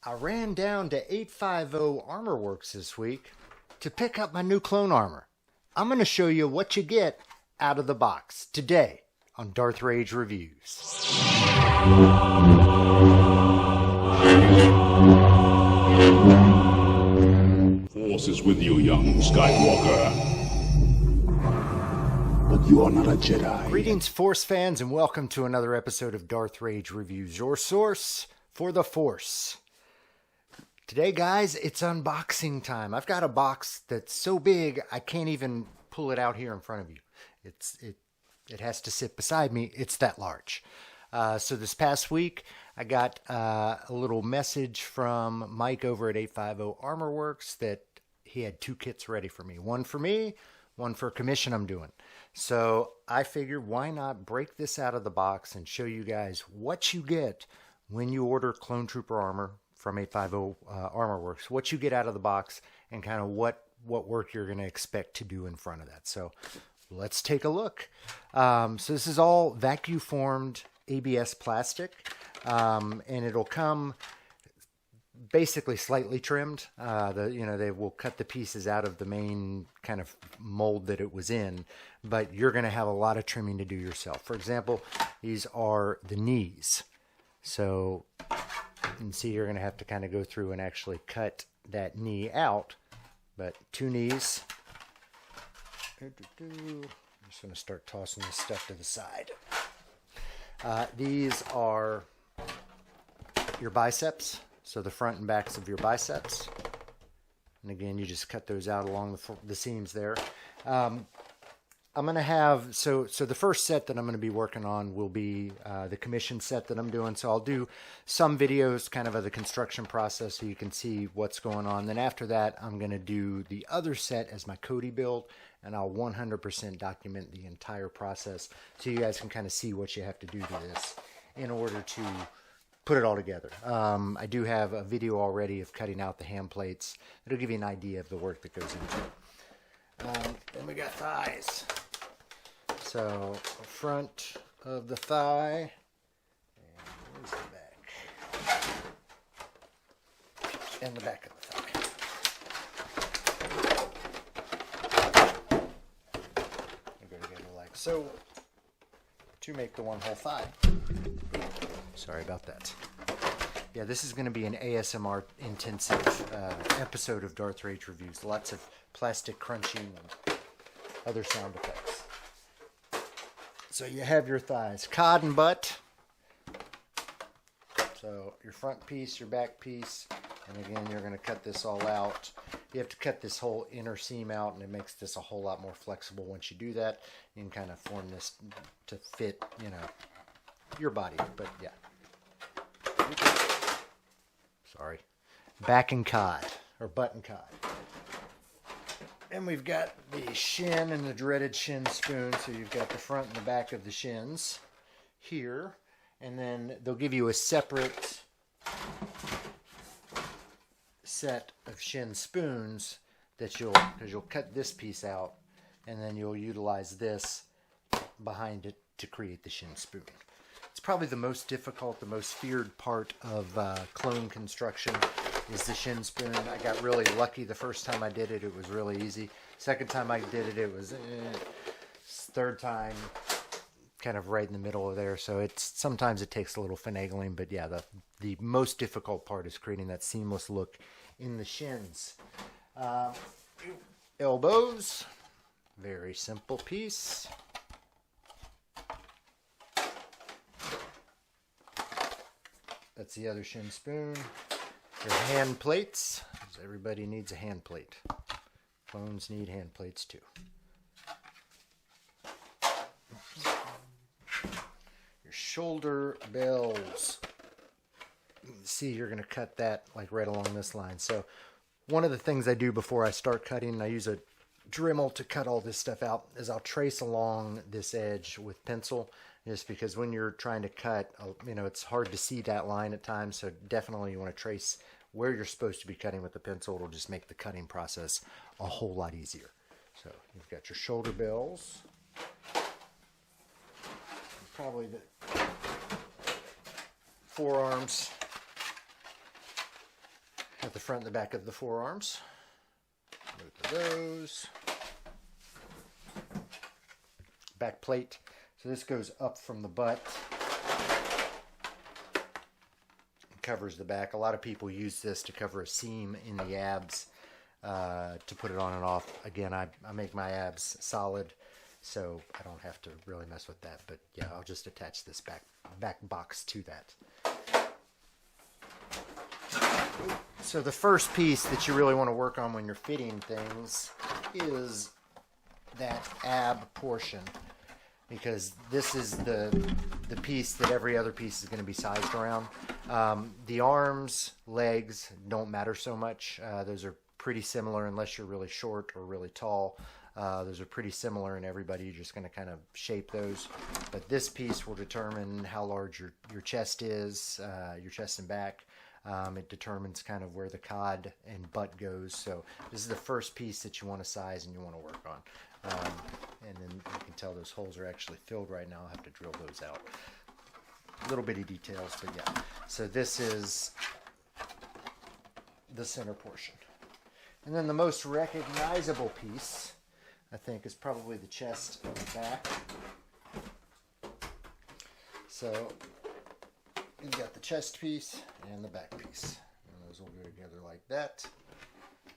I ran down to 850 Armor Works this week to pick up my new clone armor. I'm going to show you what you get out of the box today on Darth Rage Reviews. Force is with you, young Skywalker. But you are not a Jedi. Greetings, Force fans, and welcome to another episode of Darth Rage Reviews, your source for the Force. Today, guys, it's unboxing time. I've got a box that's so big I can't even pull it out here in front of you. It has to sit beside me. It's that large. So this past week, I got a little message from Mike over at 850 Armor Works that he had two kits ready for me. One for me, one for a commission I'm doing. So I figured, why not break this out of the box and show you guys what you get when you order Clone Trooper armor from 850 Armor Works, what you get out of the box, and kind of what work you're going to expect to do in front of that. So let's take a look. So this is all vacuum formed ABS plastic, and it'll come basically slightly trimmed. They will cut the pieces out of the main kind of mold that it was in, but you're going to have a lot of trimming to do yourself. For example, these are the knees. So you can see you're going to have to kind of go through and actually cut that knee out. But two knees. I'm just going to start tossing this stuff to the side. These are your biceps. So the front and backs of your biceps. And again, you just cut those out along the seams there. I'm going to have, so the first set that I'm going to be working on will be the commission set that I'm doing. So I'll do some videos kind of the construction process so you can see what's going on. Then after that, I'm going to do the other set as my Cody build, and I'll 100% document the entire process so you guys can kind of see what you have to do to this in order to put it all together. I do have a video already of cutting out the hand plates. It'll give you an idea of the work that goes into it. Then we got thighs. So, front of the thigh, and where's the back? And the back of the thigh. We go together like so to make the one whole thigh. Sorry about that. Yeah, this is going to be an ASMR intensive episode of Darth Rage Reviews. Lots of plastic crunching and other sound effects. So you have your thighs, cod and butt. So your front piece, your back piece, and again, you're going to cut this all out. You have to cut this whole inner seam out, and it makes this a whole lot more flexible once you do that. You can kind of form this to fit, your body, but yeah. Sorry. Back and cod, or butt and cod. And we've got the shin and the dreaded shin spoon. So you've got the front and the back of the shins here. And then they'll give you a separate set of shin spoons that you'll cut this piece out, and then you'll utilize this behind it to create the shin spoon. It's probably the most difficult, the most feared part of clone construction is the shin spoon. I got really lucky the first time I did it. It was really easy. Second time I did it, it was third time, kind of right in the middle of there. So sometimes it takes a little finagling, but yeah, the most difficult part is creating that seamless look in the shins. Elbows, very simple piece. That's the other shin spoon. Your hand plates, because everybody needs a hand plate. Clones need hand plates too. Your shoulder bells. See, you're going to cut that like right along this line. So one of the things I do before I start cutting, I use a Dremel to cut all this stuff out, is I'll trace along this edge with pencil, just because when you're trying to cut, it's hard to see that line at times. So definitely you want to trace where you're supposed to be cutting with the pencil. It'll just make the cutting process a whole lot easier. So you've got your shoulder bells. Probably the forearms. At the front and the back of the forearms. Both of those. Back plate. So this goes up from the butt. Covers the back. A lot of people use this to cover a seam in the abs, to put it on and off. Again, I make my abs solid, so I don't have to really mess with that. But yeah, I'll just attach this back box to that. So the first piece that you really want to work on when you're fitting things is that ab portion, because this is the piece that every other piece is going to be sized around. The arms, legs don't matter so much. Those are pretty similar unless you're really short or really tall. Those are pretty similar in everybody. You're just going to kind of shape those. But this piece will determine how large your chest is, your chest and back. It determines kind of where the cod and butt goes. So this is the first piece that you want to size and you want to work on. And then you can tell those holes are actually filled right now. I'll have to drill those out. Little bitty details, but yeah. So this is the center portion. And then the most recognizable piece, I think, is probably the chest and the back. So you've got the chest piece and the back piece. And those will go together like that.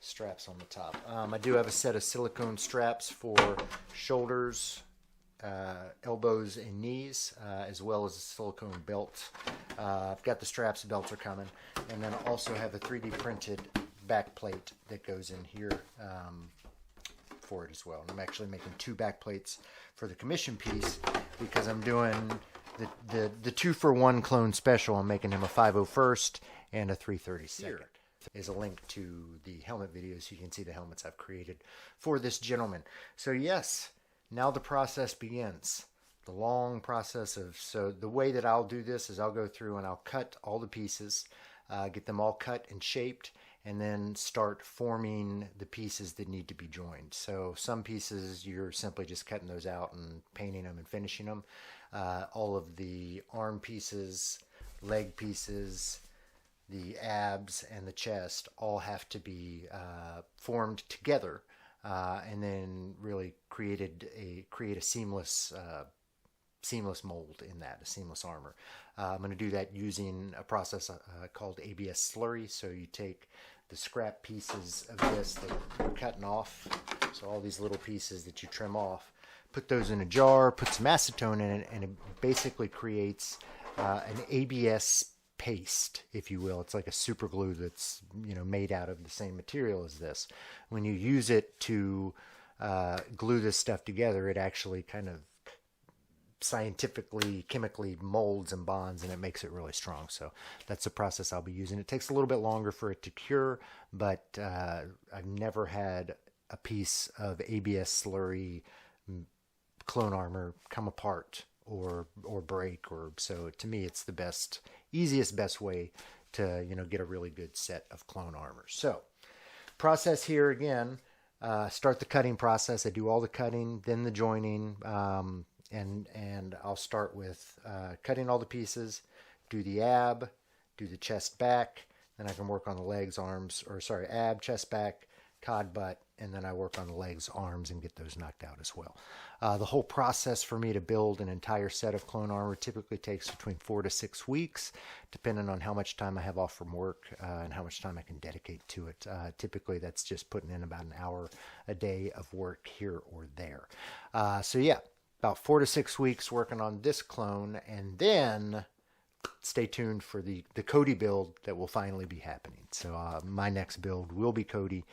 Straps on the top. I do have a set of silicone straps for shoulders, elbows, and knees, as well as a silicone belt. I've got the straps, belts are coming, and then I also have a 3D printed back plate that goes in here for it as well. And I'm actually making 2 back plates for the commission piece because I'm doing the 2-for-1 clone special. I'm making him a 501st and a 332nd. Here is a link to the helmet video so you can see the helmets I've created for this gentleman. So yes, now the process begins. The long process so the way that I'll do this is I'll go through and I'll cut all the pieces, get them all cut and shaped, and then start forming the pieces that need to be joined. So some pieces you're simply just cutting those out and painting them and finishing them. All of the arm pieces, leg pieces, the abs, and the chest all have to be formed together, and then really create a seamless mold in that, a seamless armor. I'm going to do that using a process called ABS slurry. So you take the scrap pieces of this that you're cutting off, so all these little pieces that you trim off, put those in a jar, put some acetone in it, and it basically creates an ABS paste, if you will. It's like a super glue that's made out of the same material as this. When you use it to glue this stuff together, it actually kind of scientifically, chemically molds and bonds, and it makes it really strong. So that's the process I'll be using. It takes a little bit longer for it to cure, but I've never had a piece of ABS slurry clone armor come apart or break, or so. To me, it's the best, easiest, best way to get a really good set of clone armor. So process here again, start the cutting process. I do all the cutting, then the joining, and I'll start with cutting all the pieces, do the ab, do the chest back, then I can work on the legs, arms, ab, chest back, cod, butt, and then I work on the legs, arms, and get those knocked out as well. The whole process for me to build an entire set of clone armor typically takes between 4 to 6 weeks, depending on how much time I have off from work and how much time I can dedicate to it. Typically, that's just putting in about an hour a day of work here or there. So yeah, about 4 to 6 weeks working on this clone, and then stay tuned for the Cody build that will finally be happening. So my next build will be Cody,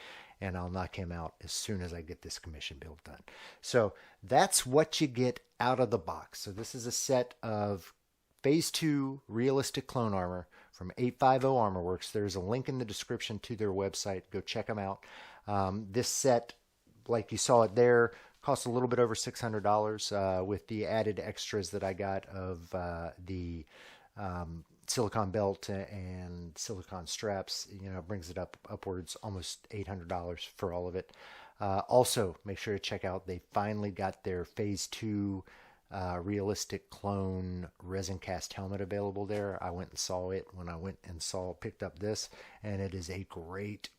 and I'll knock him out as soon as I get this commission build done. So that's what you get out of the box. So this is a set of Phase 2 realistic clone armor from 850 Armor Works. There's a link in the description to their website. Go check them out. This set, like you saw it there, costs a little bit over $600 with the added extras that I got of the silicone belt and silicone straps. It brings it upwards almost $800 for all of it. Also, make sure to check out, they finally got their Phase 2 realistic clone resin cast helmet available there. I went and saw it when I went and picked up this, and it is a great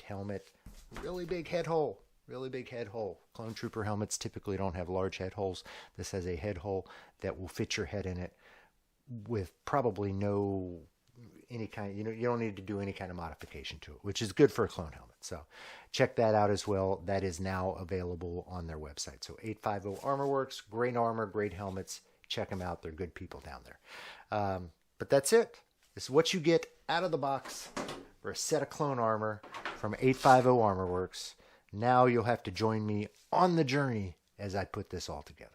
helmet. Really big head hole. Really big head hole. Clone Trooper helmets typically don't have large head holes. This has a head hole that will fit your head in it with probably any kind, you don't need to do any kind of modification to it, which is good for a clone helmet. So check that out as well. That is now available on their website. So 850 Armor Works, great armor, great helmets. Check them out. They're good people down there. But that's it. This is what you get out of the box for a set of clone armor from 850 Armor Works. Now you'll have to join me on the journey as I put this all together.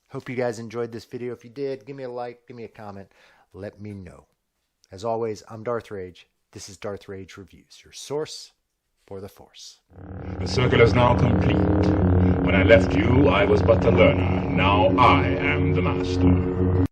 Hope you guys enjoyed this video. If you did, give me a like, give me a comment, let me know. As always, I'm Darth Rage. This is Darth Rage Reviews, your source for the Force. The circle is now complete. When I left you, I was but the learner. Now I am the master.